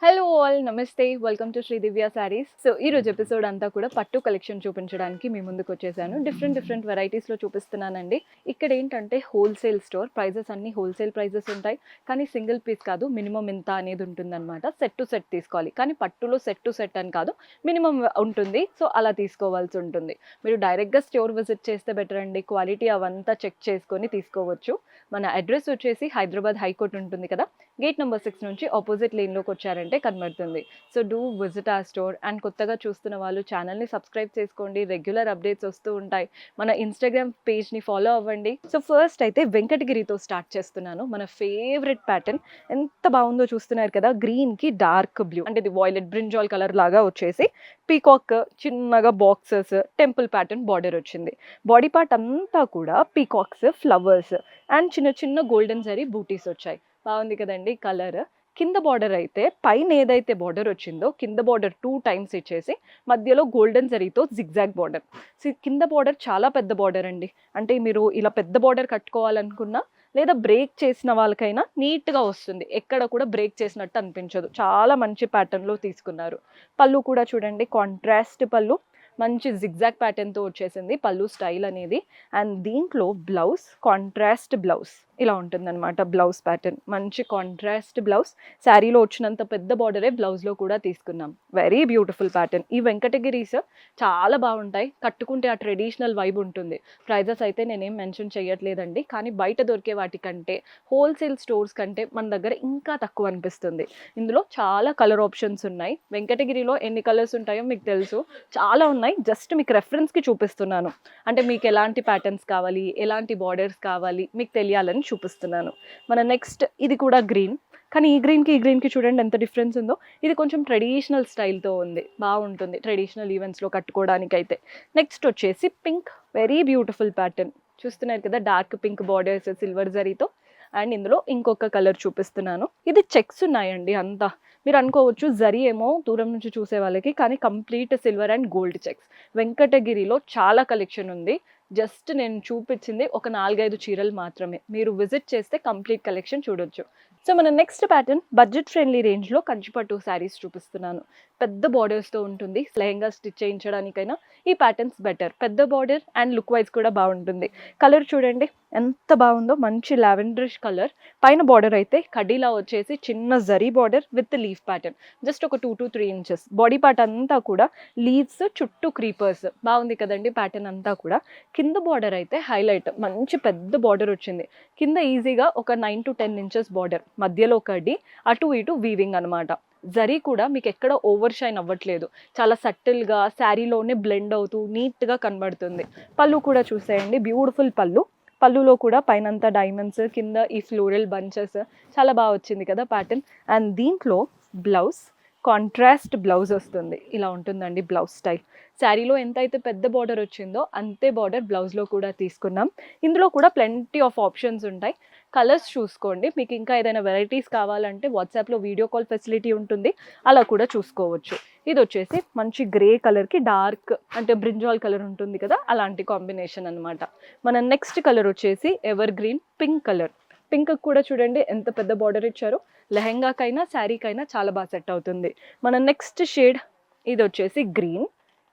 Hello all నమస్తే welcome to Sri Divya Sarees. So ఈ రోజు ఎపిసోడ్ అంతా కూడా పట్టు కలెక్షన్ చూపించడానికి మీ ముందుకు వచ్చేసాను. డిఫరెంట్ వెరైటీస్లో చూపిస్తున్నానండి. ఇక్కడ ఏంటంటే హోల్సేల్ స్టోర్, ప్రైజెస్ అన్ని హోల్సేల్ ప్రైజెస్ ఉంటాయి. కానీ సింగిల్ పీస్ కాదు, మినిమం ఇంత అనేది ఉంటుందన్నమాట. సెట్ టు సెట్ తీసుకోవాలి, కానీ పట్టులో సెట్ టు సెట్ అని కాదు, మినిమం ఉంటుంది. సో అలా తీసుకోవాల్సి ఉంటుంది. మీరు డైరెక్ట్గా స్టోర్ విజిట్ చేస్తే బెటర్ అండి. క్వాలిటీ అవంతా చెక్ చేసుకొని తీసుకోవచ్చు. మన అడ్రస్ వచ్చేసి హైదరాబాద్ హైకోర్టు ఉంటుంది కదా, గేట్ నెంబర్ 6 నుంచి ఆపోజిట్ లేన్లోకి వచ్చారంటే కనబడుతుంది. సో డూ విజిట్ ఆ స్టోర్. అండ్ కొత్తగా చూస్తున్న వాళ్ళు ఛానల్ని సబ్స్క్రైబ్ చేసుకోండి, రెగ్యులర్ అప్డేట్స్ వస్తూ ఉంటాయి. మన ఇన్స్టాగ్రామ్ పేజ్ని ఫాలో అవ్వండి. సో ఫస్ట్ అయితే వెంకటగిరితో స్టార్ట్ చేస్తున్నాను. మన ఫేవరెట్ ప్యాటర్న్ ఎంత బాగుందో చూస్తున్నారు కదా, గ్రీన్కి డార్క్ బ్లూ, అంటే ఇది వాయిలెట్ బ్రింజాల్ కలర్ లాగా వచ్చేసి పీకాక్ చిన్నగా బాక్సెస్, టెంపుల్ ప్యాటర్న్ బార్డర్ వచ్చింది. బాడీ పార్ట్ అంతా కూడా పీకాక్స్, ఫ్లవర్స్ అండ్ చిన్న చిన్న గోల్డెన్ జరీ బూటీస్ వచ్చాయి. బాగుంది కదండి కలర్. కింద బార్డర్ అయితే పైన ఏదైతే బార్డర్ వచ్చిందో కింద బార్డర్ 2 టైమ్స్ ఇచ్చేసి మధ్యలో గోల్డెన్ జరీతో జిగ్జాగ్ బార్డర్. సో కింద బార్డర్ చాలా పెద్ద బార్డర్ అండి. అంటే మీరు ఇలా పెద్ద బార్డర్ కట్టుకోవాలనుకున్నా లేదా బ్రేక్ చేసిన వాళ్ళకైనా నీట్గా వస్తుంది. ఎక్కడ కూడా బ్రేక్ చేసినట్టు అనిపించదు. చాలా మంచి ప్యాటర్న్లో తీసుకున్నారు. పళ్ళు కూడా చూడండి, కాంట్రాస్ట్ పళ్ళు, మంచి జిగ్జాగ్ ప్యాటర్న్తో వచ్చేసింది పళ్ళు స్టైల్ అనేది. అండ్ దీంట్లో బ్లౌజ్ కాంట్రాస్ట్ బ్లౌజ్ ఇలా ఉంటుందన్నమాట. బ్లౌజ్ ప్యాటర్న్ మంచి కాంట్రాస్ట్ బ్లౌజ్. శారీలో వచ్చినంత పెద్ద బార్డరే బ్లౌజ్లో కూడా తీసుకున్నాం. Very beautiful pattern. ఈ వెంకటగిరీస్ చాలా బాగుంటాయి, కట్టుకుంటే ఆ ట్రెడిషనల్ వైబ్ ఉంటుంది. ప్రైజెస్ అయితే నేనేం మెన్షన్ చేయట్లేదండి, కానీ బయట దొరికే వాటికంటే హోల్సేల్ స్టోర్స్ కంటే మన దగ్గర ఇంకా తక్కువ అనిపిస్తుంది. ఇందులో చాలా కలర్ ఆప్షన్స్ ఉన్నాయి. వెంకటగిరిలో ఎన్ని కలర్స్ ఉంటాయో మీకు తెలుసు, చాలా ఉన్నాయి. జస్ట్ మీకు రెఫరెన్స్కి చూపిస్తున్నాను. అంటే మీకు ఎలాంటి ప్యాటర్న్స్ కావాలి, ఎలాంటి బార్డర్స్ కావాలి మీకు తెలియాలని చూపిస్తున్నాను. మన నెక్స్ట్ ఇది కూడా గ్రీన్, కానీ ఈ గ్రీన్కి చూడండి ఎంత డిఫరెన్స్ ఉందో. ఇది కొంచెం ట్రెడిషనల్ స్టైల్తో ఉంది, బాగుంటుంది ట్రెడిషనల్ ఈవెంట్స్లో కట్టుకోవడానికైతే. నెక్స్ట్ వచ్చేసి పింక్, వెరీ బ్యూటిఫుల్ ప్యాటర్న్ చూస్తున్నారు కదా, డార్క్ పింక్ బార్డర్స్ సిల్వర్ జరీతో. అండ్ ఇందులో ఇంకొక కలర్ చూపిస్తున్నాను. ఇది చెక్స్ ఉన్నాయండి అంతా. మీరు అనుకోవచ్చు జరీ ఏమో దూరం నుంచి చూసే వాళ్ళకి, కానీ complete silver and gold checks. వెంకటగిరిలో చాలా కలెక్షన్ ఉంది. జస్ట్ నేను చూపించింది ఒక 4-5 చీరలు మాత్రమే. మీరు విజిట్ చేస్తే కంప్లీట్ కలెక్షన్ చూడొచ్చు. సో మన నెక్స్ట్ ప్యాటర్న్ బడ్జెట్ ఫ్రెండ్లీ రేంజ్లో కంచిపట్టు శారీస్ చూపిస్తున్నాను. పెద్ద బార్డర్స్తో ఉంటుంది. లెహంగా స్టిచ్ చేయించడానికైనా ఈ ప్యాటర్న్స్ బెటర్. పెద్ద బార్డర్ అండ్ లుక్ వైజ్ కూడా బాగుంటుంది. కలర్ చూడండి ఎంత బాగుందో, మంచి లావెండరిష్ కలర్. పైన బార్డర్ అయితే కడ్డీలా వచ్చేసి చిన్న zari border with leaf pattern, just ఒక 2 to 3 ఇంచెస్. బాడీ పార్ట్ అంతా కూడా లీవ్స్ చుట్టూ క్రీపర్స్. బాగుంది కదండి ప్యాటర్న్ అంతా కూడా. కింద బార్డర్ అయితే హైలైట్, మంచి పెద్ద బార్డర్ వచ్చింది. కింద ఈజీగా ఒక 9 to 10 ఇంచెస్ బార్డర్, మధ్యలో కడ్డీ, అటు ఇటు వీవింగ్ అనమాట. జరీ కూడా మీకు ఎక్కడ ఓవర్ షైన్ అవ్వట్లేదు, చాలా సటిల్గా శారీలోనే బ్లెండ్ అవుతూ నీట్గా కనబడుతుంది. పళ్ళు కూడా చూసేయండి, బ్యూటిఫుల్ పళ్ళు. పళ్ళులో కూడా పైనంతా డైమండ్స్, కింద ఈ ఫ్లోరల్ బంచెస్, చాలా బాగా వచ్చింది కదా ప్యాటర్న్. అండ్ దీంట్లో బ్లౌజ్ కాంట్రాస్ట్ బ్లౌజ్ వస్తుంది. ఇలా ఉంటుందండి బ్లౌజ్ స్టైల్. శారీలో ఎంత అయితే పెద్ద బార్డర్ వచ్చిందో అంతే బార్డర్ బ్లౌజ్లో కూడా తీసుకున్నాం. ఇందులో కూడా ప్లెంటీ ఆఫ్ ఆప్షన్స్ ఉంటాయి. కలర్స్ చూసుకోండి. మీకు ఇంకా ఏదైనా వెరైటీస్ కావాలంటే వాట్సాప్లో వీడియో కాల్ ఫెసిలిటీ ఉంటుంది, అలా కూడా చూసుకోవచ్చు. ఇది వచ్చేసి మంచి గ్రే కలర్కి డార్క్ అంటే బ్రింజాల్ కలర్ ఉంటుంది కదా, అలాంటి కాంబినేషన్ అనమాట. మన నెక్స్ట్ కలర్ వచ్చేసి ever green pink colour. Pink కూడా చూడండి ఎంత పెద్ద బార్డర్ ఇచ్చారో. లెహంగాకైనా శారీకైనా చాలా బాగా సెట్ అవుతుంది. మన నెక్స్ట్ షేడ్ ఇది వచ్చేసి గ్రీన్.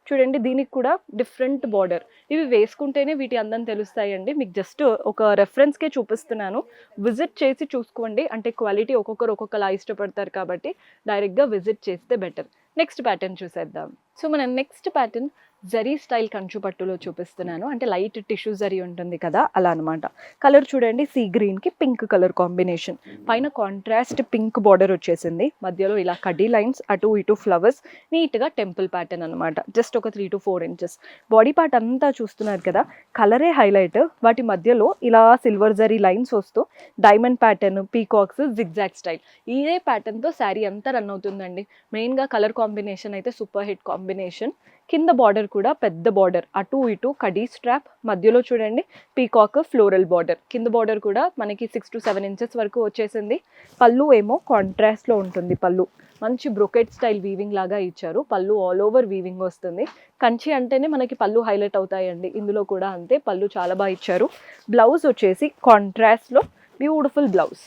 చూడండి దీనికి కూడా డిఫరెంట్ బార్డర్. ఇవి వేసుకుంటేనే వీటి అందం తెలుస్తాయండి. మీకు జస్ట్ ఒక రెఫరెన్స్కే చూపిస్తున్నాను, విజిట్ చేసి చూసుకోండి. అంటే క్వాలిటీ ఒక్కొక్కరు ఒక్కొక్కలా ఇష్టపడతారు కాబట్టి డైరెక్ట్గా విజిట్ చేస్తే బెటర్. నెక్స్ట్ ప్యాటర్న్ చూసేద్దాం. సో మన నెక్స్ట్ ప్యాటర్న్ జరీ స్టైల్ కంచు పట్టులో చూపిస్తున్నాను. అంటే లైట్ టిష్యూ జరీ ఉంటుంది కదా, అలా అనమాట. కలర్ చూడండి, సీ గ్రీన్కి పింక్ కలర్ కాంబినేషన్. పైన కాంట్రాస్ట్ పింక్ బార్డర్ వచ్చేసింది, మధ్యలో ఇలా కడ్డీ లైన్స్, అటు ఇటు ఫ్లవర్స్, నీట్గా టెంపుల్ ప్యాటర్న్ అనమాట. జస్ట్ ఒక 3 to 4 ఇంచెస్. బాడీ పార్ట్ అంతా చూస్తున్నారు కదా, కలరే హైలైట్. వాటి మధ్యలో ఇలా సిల్వర్ జరీ లైన్స్ వస్తూ diamond pattern, peacocks, zigzag style. ఇదే ప్యాటర్న్తో శారీ అంతా రన్ అవుతుందండి. మెయిన్గా కలర్ కాంబినేషన్ అయితే సూపర్ హిట్ కాంబినేషన్. కింద బార్డర్ కూడా పెద్ద బార్డర్, అటు ఇటు కడీ స్ట్రాప్, మధ్యలో చూడండి పీకాక్ ఫ్లోరల్ బార్డర్. కింద బార్డర్ కూడా మనకి 6 to 7 ఇంచెస్ వరకు వచ్చేసింది. పళ్ళు ఏమో కాంట్రాస్ట్లో ఉంటుంది. పళ్ళు మంచి బ్రొకెట్ స్టైల్ వీవింగ్ లాగా ఇచ్చారు. పళ్ళు ఆల్ ఓవర్ వీవింగ్ వస్తుంది. కంచి అంటేనే మనకి పళ్ళు హైలైట్ అవుతాయండి, ఇందులో కూడా అంతే. పళ్ళు చాలా బాగా ఇచ్చారు. బ్లౌజ్ వచ్చేసి కాంట్రాస్ట్లో బ్యూటిఫుల్ బ్లౌజ్,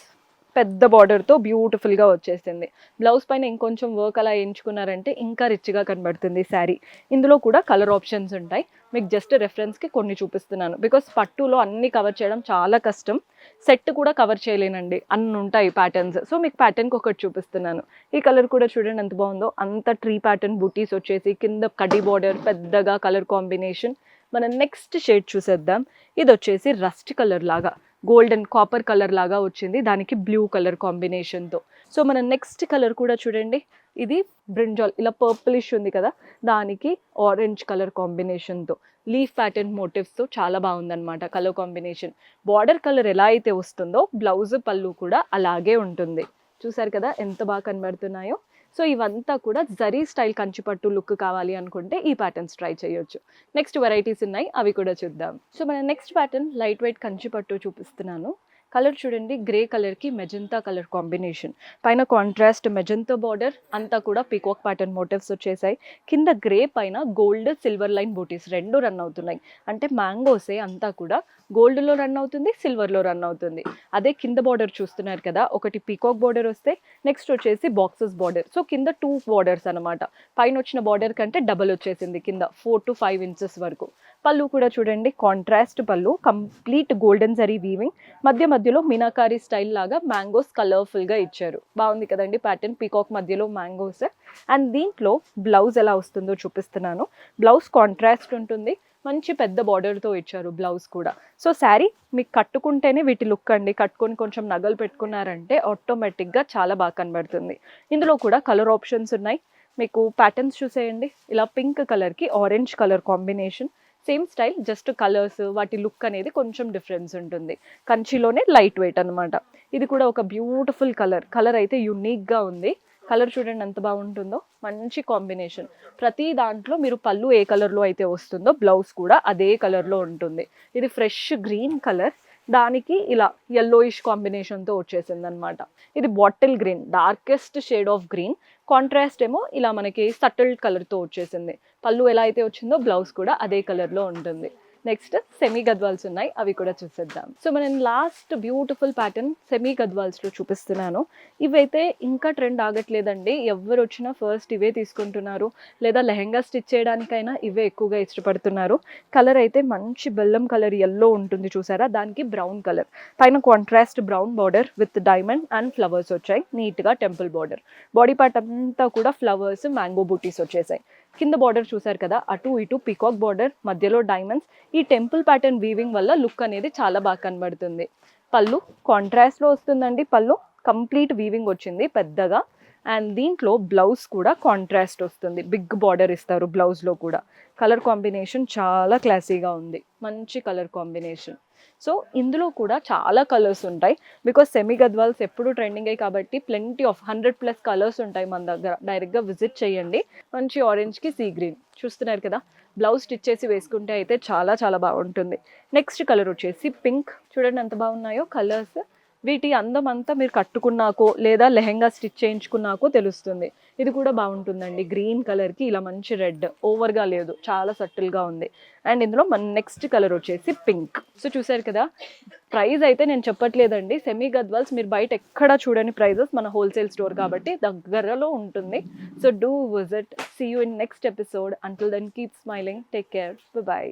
పెద్ద బార్డర్తో బ్యూటిఫుల్గా వచ్చేసింది. బ్లౌజ్ పైన ఇంకొంచెం వర్క్ అలా ఎంచుకున్నారంటే ఇంకా రిచ్గా కనబడుతుంది శారీ. ఇందులో కూడా కలర్ ఆప్షన్స్ ఉంటాయి. మీకు జస్ట్ రెఫరెన్స్కి కొన్ని చూపిస్తున్నాను, బికాస్ పట్టులో అన్ని కవర్ చేయడం చాలా కష్టం. సెట్ కూడా కవర్ చేయలేనండి, అన్ని ఉంటాయి ప్యాటర్న్స్. సో మీకు ప్యాటర్న్కి ఒకటి చూపిస్తున్నాను. ఈ కలర్ కూడా చూడండి ఎంత బాగుందో, అంత ట్రీ ప్యాటర్న్ బూటీస్ వచ్చేసి కింద కడ్డీ బార్డర్, పెద్దగా కలర్ కాంబినేషన్. మనం నెక్స్ట్ షేడ్ చూసేద్దాం. ఇది వచ్చేసి రస్ట్ కలర్ లాగా, గోల్డెన్ కాపర్ కలర్ లాగా వచ్చింది, దానికి బ్లూ కలర్ కాంబినేషన్తో. సో మన నెక్స్ట్ కలర్ కూడా చూడండి, ఇది బ్రింజాల్, ఇలా పర్పులిష్ ఉంది కదా, దానికి ఆరెంజ్ కలర్ కాంబినేషన్తో లీఫ్ ప్యాటర్న్ మోటివ్స్తో చాలా బాగుందన్నమాట కలర్ కాంబినేషన్. బార్డర్ కలర్ ఎలా అయితే వస్తుందో బ్లౌజ్ పళ్ళు కూడా అలాగే ఉంటుంది. చూసారు కదా ఎంత బాగా కనబడుతున్నాయో. సో ఇవంతా కూడా జరీ స్టైల్ కంచిపట్టు లుక్ కావాలి అనుకుంటే ఈ ప్యాటర్న్స్ ట్రై చేయొచ్చు. నెక్స్ట్ వెరైటీస్ ఉన్నాయి, అవి కూడా చూద్దాం. సో మన నెక్స్ట్ ప్యాటర్న్ లైట్ వెయిట్ కంచిపట్టు చూపిస్తున్నాను. కలర్ చూడండి, గ్రే కలర్కి మెజంతా కలర్ కాంబినేషన్, పైన కాంట్రాస్ట్ మెజంతా బార్డర్, అంతా కూడా పీకాక్ ప్యాటర్న్ మోటివ్స్ వచ్చేసాయి. కింద గ్రే పైన గోల్డ్ సిల్వర్ లైన్ బూటీస్ రెండు రన్ అవుతున్నాయి. అంటే మ్యాంగోసే అంతా కూడా గోల్డ్లో రన్ అవుతుంది, సిల్వర్లో రన్ అవుతుంది. అదే కింద బార్డర్ చూస్తున్నారు కదా, ఒకటి పీకాక్ బార్డర్ వస్తే నెక్స్ట్ వచ్చేసి బాక్సెస్ బార్డర్. సో కింద 2 బార్డర్స్ అనమాట. పైన వచ్చిన బార్డర్ కంటే డబల్ వచ్చేసింది కింద 4 to 5 inches వరకు. పళ్ళు కూడా చూడండి, కాంట్రాస్ట్ పళ్ళు, కంప్లీట్ గోల్డెన్ జరీ వీవింగ్, మధ్యలో మీనాకారి స్టైల్ లాగా మ్యాంగోస్ కలర్ఫుల్గా ఇచ్చారు. బాగుంది కదండి ప్యాటర్న్, పీకాక్ మధ్యలో మ్యాంగోస్. అండ్ దీంట్లో బ్లౌజ్ ఎలా వస్తుందో చూపిస్తున్నాను. బ్లౌజ్ కాంట్రాస్ట్ ఉంటుంది, మంచి పెద్ద బార్డర్తో ఇచ్చారు బ్లౌజ్ కూడా. సో శారీ మీకు కట్టుకుంటేనే వీటి లుక్ అండి, కట్టుకొని కొంచెం నగలు పెట్టుకున్నారంటే ఆటోమేటిక్గా చాలా బాగా కనబడుతుంది. ఇందులో కూడా కలర్ ఆప్షన్స్ ఉన్నాయి. మీకు ప్యాటర్న్స్ చూసేయండి, ఇలా పింక్ కలర్కి orange colour combination, same style, just colours వాటి లుక్ అనేది కొంచెం డిఫరెన్స్ ఉంటుంది. కంచిలోనే లైట్ వెయిట్ అనమాట. ఇది కూడా ఒక బ్యూటిఫుల్ కలర్ అయితే యూనిక్గా ఉంది. కలర్ చూడండి ఎంత బాగుంటుందో, మంచి కాంబినేషన్. ప్రతి దాంట్లో మీరు పళ్ళు ఏ కలర్లో అయితే వస్తుందో బ్లౌజ్ కూడా అదే కలర్లో ఉంటుంది. ఇది ఫ్రెష్ గ్రీన్ కలర్, దానికి ఇలా yellowish కాంబినేషన్తో వచ్చేసింది అనమాట. ఇది bottle green, darkest shade of green, contrast ఏమో ఇలా మనకి సటిల్ కలర్తో వచ్చేసింది. పళ్ళు ఎలా అయితే వచ్చిందో బ్లౌజ్ కూడా అదే కలర్లో ఉంటుంది. నెక్స్ట్ సెమీ గద్వాల్స్ ఉన్నాయి, అవి కూడా చూసేద్దాం. సో మనం లాస్ట్ బ్యూటిఫుల్ ప్యాటర్న్ సెమీ గద్వాల్స్లో చూపిస్తున్నాను. ఇవైతే ఇంకా ట్రెండ్ ఆగట్లేదండి, ఎవరు వచ్చినా ఫస్ట్ ఇవే తీసుకుంటున్నారు, లేదా లెహెంగా స్టిచ్ చేయడానికైనా ఇవే ఎక్కువగా ఇష్టపడుతున్నారు. కలర్ అయితే మంచి బెల్లం కలర్ ఎల్లో ఉంటుంది చూసారా, దానికి బ్రౌన్ కలర్, పైన contrast brown border with diamond and flowers వచ్చాయి, నీట్గా టెంపుల్ బార్డర్. బాడీ పార్ట్ అంతా కూడా ఫ్లవర్స్, మ్యాంగో బూటీస్ వచ్చేసాయి. కింద బార్డర్ చూసారు కదా, అటు ఇటు పీకాక్ బార్డర్, మధ్యలో డైమండ్స్. ఈ టెంపుల్ ప్యాటర్న్ వీవింగ్ వల్ల లుక్ అనేది చాలా బాగా కనబడుతుంది. పళ్ళు కాంట్రాస్ట్లో వస్తుందండి, పళ్ళు కంప్లీట్ వీవింగ్ వచ్చింది పెద్దగా. అండ్ దీంట్లో బ్లౌజ్ కూడా కాంట్రాస్ట్ వస్తుంది, బిగ్ బార్డర్ ఇస్తారు బ్లౌజ్లో కూడా. కలర్ కాంబినేషన్ చాలా క్లాసీగా ఉంది, మంచి కలర్ కాంబినేషన్. సో ఇందులో కూడా చాలా కలర్స్ ఉంటాయి, బికాస్ సెమీ గద్వాల్స్ ఎప్పుడు ట్రెండింగ్ అయ్యి కాబట్టి ప్లెంటీ ఆఫ్ 100+ కలర్స్ ఉంటాయి మన దగ్గర. డైరెక్ట్గా విజిట్ చేయండి. మంచి ఆరెంజ్కి సీ గ్రీన్ చూస్తున్నారు కదా, బ్లౌజ్ స్టిచ్ చేసి వేసుకుంటే అయితే చాలా చాలా బాగుంటుంది. నెక్స్ట్ కలర్ వచ్చేసి పింక్, చూడండి ఎంత బాగున్నాయో కలర్స్. వీటి అందం అంతా మీరు కట్టుకున్నాకో లేదా లెహెంగా స్టిచ్ చేయించుకున్నాకో తెలుస్తుంది. ఇది కూడా బాగుంటుందండి, గ్రీన్ కలర్కి ఇలా మంచి రెడ్, ఓవర్గా లేదు, చాలా సటిల్గా ఉంది. అండ్ ఇందులో మన నెక్స్ట్ కలర్ వచ్చేసి పింక్. సో చూసారు కదా, ప్రైస్ అయితే నేను చెప్పట్లేదండి, సెమీ గద్వాల్స్ మీరు బయట ఎక్కడా చూడని ప్రైజెస్, మన హోల్సేల్ స్టోర్ కాబట్టి దగ్గరలో ఉంటుంది. So do visit. See you in next episode. Until then keep smiling, take care, bye.